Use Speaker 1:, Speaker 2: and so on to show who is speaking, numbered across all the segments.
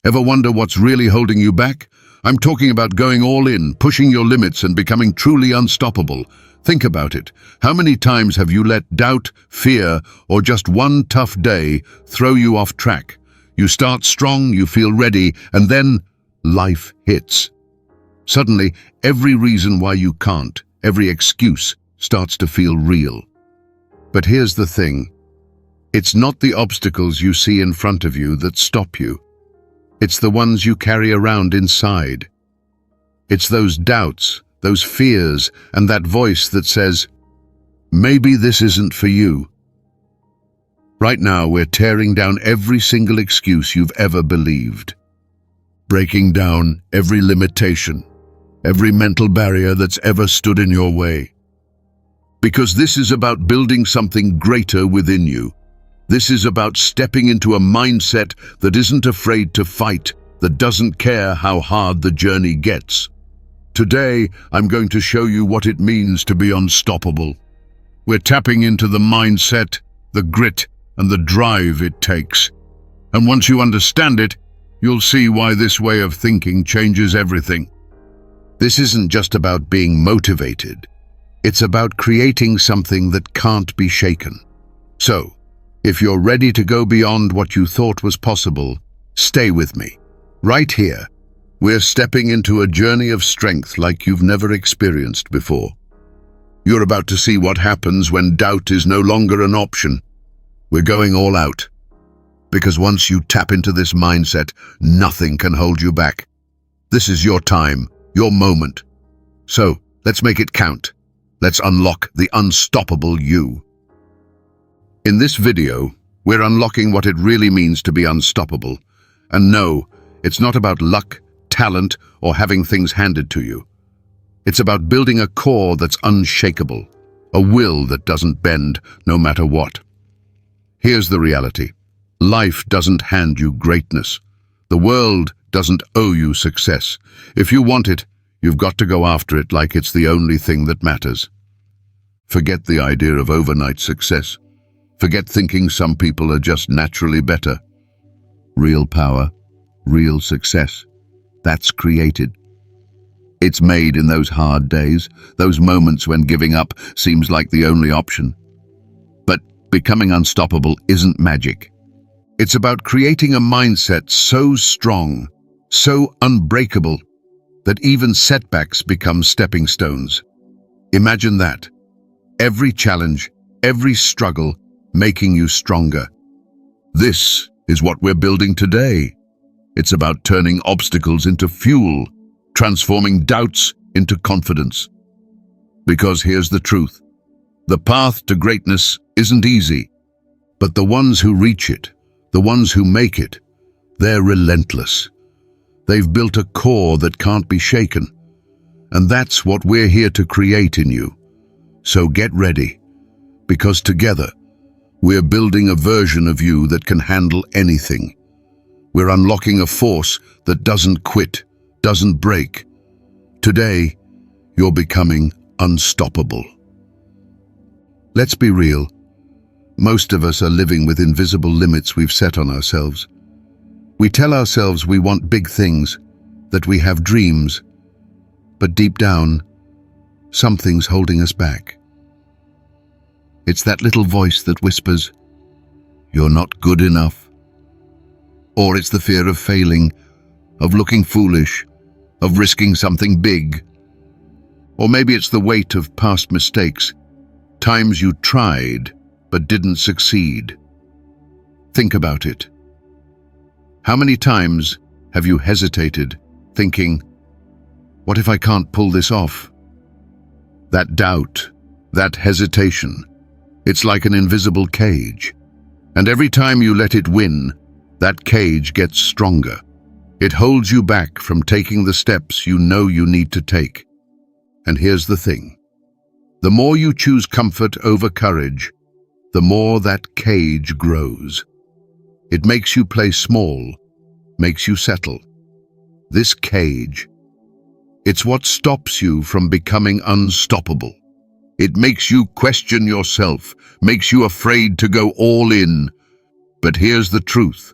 Speaker 1: Ever wonder what's really holding you back? I'm talking about going all in, pushing your limits and becoming truly unstoppable. Think about it. How many times have you let doubt, fear, or just one tough day throw you off track? You start strong, you feel ready, and then life hits. Suddenly, every reason why you can't, every excuse, starts to feel real. But here's the thing. It's not the obstacles you see in front of you that stop you. It's the ones you carry around inside. It's those doubts, those fears, and that voice that says, maybe this isn't for you. Right now, we're tearing down every single excuse you've ever believed. Breaking down every limitation, every mental barrier that's ever stood in your way. Because this is about building something greater within you. This is about stepping into a mindset that isn't afraid to fight, that doesn't care how hard the journey gets. Today, I'm going to show you what it means to be unstoppable. We're tapping into the mindset, the grit, and the drive it takes. And once you understand it, you'll see why this way of thinking changes everything. This isn't just about being motivated. It's about creating something that can't be shaken. So, if you're ready to go beyond what you thought was possible, stay with me. Right here, we're stepping into a journey of strength like you've never experienced before. You're about to see what happens when doubt is no longer an option. We're going all out. Because once you tap into this mindset, nothing can hold you back. This is your time, your moment. So, let's make it count. Let's unlock the unstoppable you. In this video, we're unlocking what it really means to be unstoppable. And no, it's not about luck, talent, or having things handed to you. It's about building a core that's unshakable, a will that doesn't bend no matter what. Here's the reality. Life doesn't hand you greatness. The world doesn't owe you success. If you want it, you've got to go after it like it's the only thing that matters. Forget the idea of overnight success. Forget thinking some people are just naturally better. Real power, real success, that's created. It's made in those hard days, those moments when giving up seems like the only option. But becoming unstoppable isn't magic. It's about creating a mindset so strong, so unbreakable, that even setbacks become stepping stones. Imagine that. Every challenge, every struggle, making you stronger. This is what we're building today. It's about turning obstacles into fuel, transforming doubts into confidence. Because here's the truth. The path to greatness isn't easy, but the ones who reach it, the ones who make it, they're relentless. They've built a core that can't be shaken, and that's what we're here to create in you. So get ready, because together, we're building a version of you that can handle anything. We're unlocking a force that doesn't quit, doesn't break. Today, you're becoming unstoppable. Let's be real. Most of us are living with invisible limits we've set on ourselves. We tell ourselves we want big things, that we have dreams, but deep down, something's holding us back. It's that little voice that whispers, "You're not good enough." Or it's the fear of failing, of looking foolish, of risking something big. Or maybe it's the weight of past mistakes, times you tried but didn't succeed. Think about it. How many times have you hesitated, thinking, "What if I can't pull this off?" That doubt, that hesitation, it's like an invisible cage. And every time you let it win, that cage gets stronger. It holds you back from taking the steps you know you need to take. And here's the thing. The more you choose comfort over courage, the more that cage grows. It makes you play small, makes you settle. This cage, it's what stops you from becoming unstoppable. It makes you question yourself, makes you afraid to go all in. But here's the truth.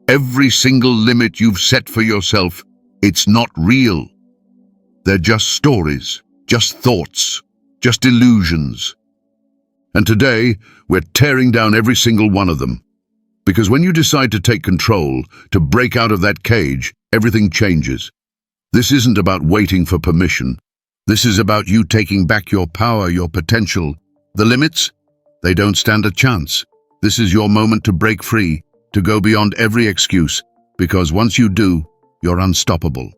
Speaker 1: Every single limit you've set for yourself, it's not real. They're just stories, just thoughts, just illusions. And today, we're tearing down every single one of them. Because when you decide to take control, to break out of that cage, everything changes. This isn't about waiting for permission. This is about you taking back your power, your potential. The limits? They don't stand a chance. This is your moment to break free, to go beyond every excuse, because once you do, you're unstoppable.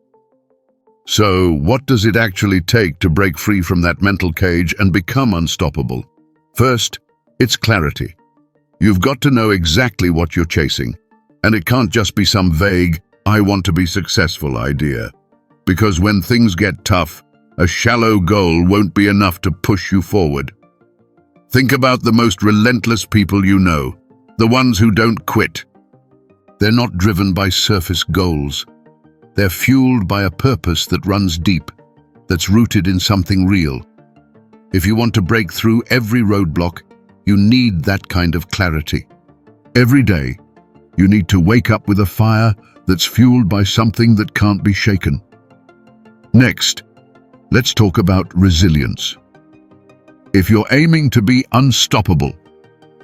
Speaker 1: So, what does it actually take to break free from that mental cage and become unstoppable? First, it's clarity. You've got to know exactly what you're chasing, and it can't just be some vague, "I want to be successful" idea. Because when things get tough, a shallow goal won't be enough to push you forward. Think about the most relentless people you know, the ones who don't quit. They're not driven by surface goals. They're fueled by a purpose that runs deep, that's rooted in something real. If you want to break through every roadblock, you need that kind of clarity. Every day, you need to wake up with a fire that's fueled by something that can't be shaken. Next, let's talk about resilience. If you're aiming to be unstoppable,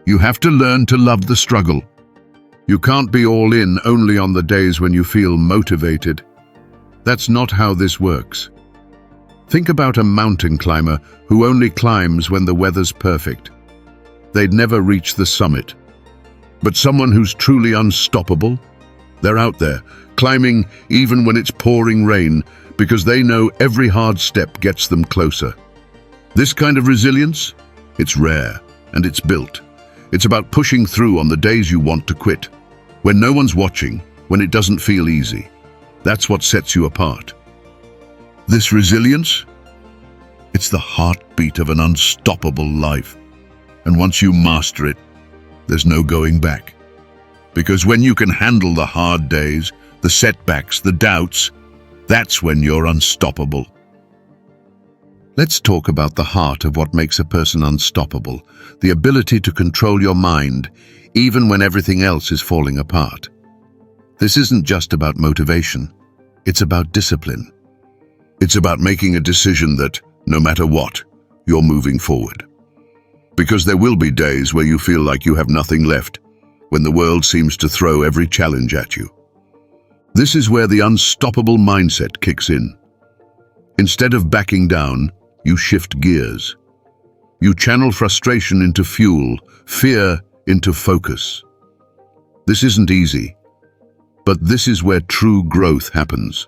Speaker 1: you have to learn to love the struggle. You can't be all in only on the days when you feel motivated. That's not how this works. Think about a mountain climber who only climbs when the weather's perfect. They'd never reach the summit. But someone who's truly unstoppable, they're out there, climbing even when it's pouring rain, because they know every hard step gets them closer. This kind of resilience, it's rare, and it's built. It's about pushing through on the days you want to quit, when no one's watching, when it doesn't feel easy. That's what sets you apart. This resilience, it's the heartbeat of an unstoppable life. And once you master it, there's no going back. Because when you can handle the hard days, the setbacks, the doubts, that's when you're unstoppable. Let's talk about the heart of what makes a person unstoppable, the ability to control your mind, even when everything else is falling apart. This isn't just about motivation, it's about discipline. It's about making a decision that, no matter what, you're moving forward. Because there will be days where you feel like you have nothing left, when the world seems to throw every challenge at you. This is where the unstoppable mindset kicks in. Instead of backing down, you shift gears. You channel frustration into fuel, fear into focus. This isn't easy, but this is where true growth happens.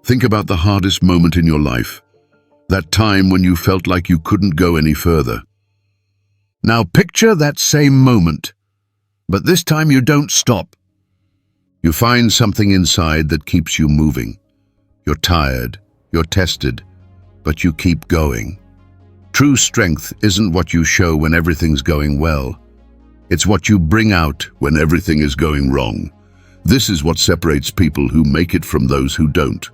Speaker 1: Think about the hardest moment in your life, that time when you felt like you couldn't go any further. Now picture that same moment, but this time you don't stop. You find something inside that keeps you moving. You're tired, you're tested, but you keep going. True strength isn't what you show when everything's going well. It's what you bring out when everything is going wrong. This is what separates people who make it from those who don't.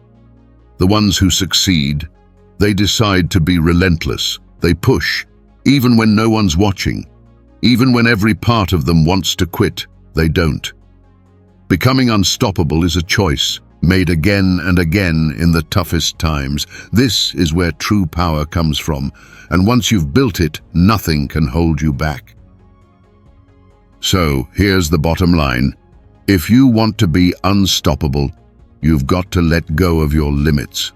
Speaker 1: The ones who succeed, they decide to be relentless. They push, even when no one's watching. Even when every part of them wants to quit, they don't. Becoming unstoppable is a choice, made again and again in the toughest times. This is where true power comes from, and once you've built it, nothing can hold you back. So, here's the bottom line. If you want to be unstoppable, you've got to let go of your limits.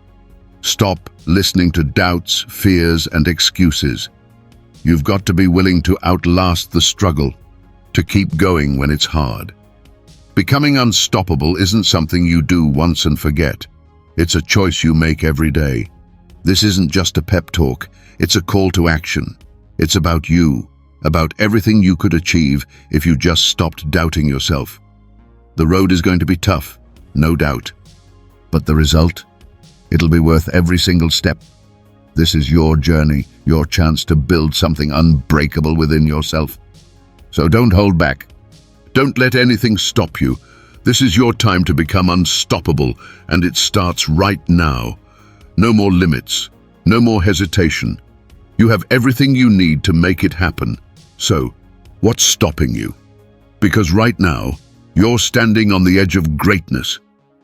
Speaker 1: Stop listening to doubts, fears, and excuses. You've got to be willing to outlast the struggle, to keep going when it's hard. Becoming unstoppable isn't something you do once and forget. It's a choice you make every day. This isn't just a pep talk, it's a call to action. It's about you, about everything you could achieve if you just stopped doubting yourself. The road is going to be tough, no doubt. But the result? It'll be worth every single step. This is your journey, your chance to build something unbreakable within yourself. So don't hold back. Don't let anything stop you. This is your time to become unstoppable, and it starts right now. No more limits, no more hesitation. You have everything you need to make it happen. So, what's stopping you? Because right now, You're standing on the edge of greatness.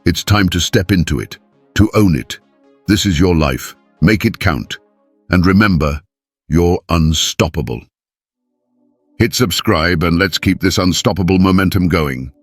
Speaker 1: It's time to step into it, to own it. This is your life. Make it count. And remember, you're unstoppable. Hit subscribe and let's keep this unstoppable momentum going.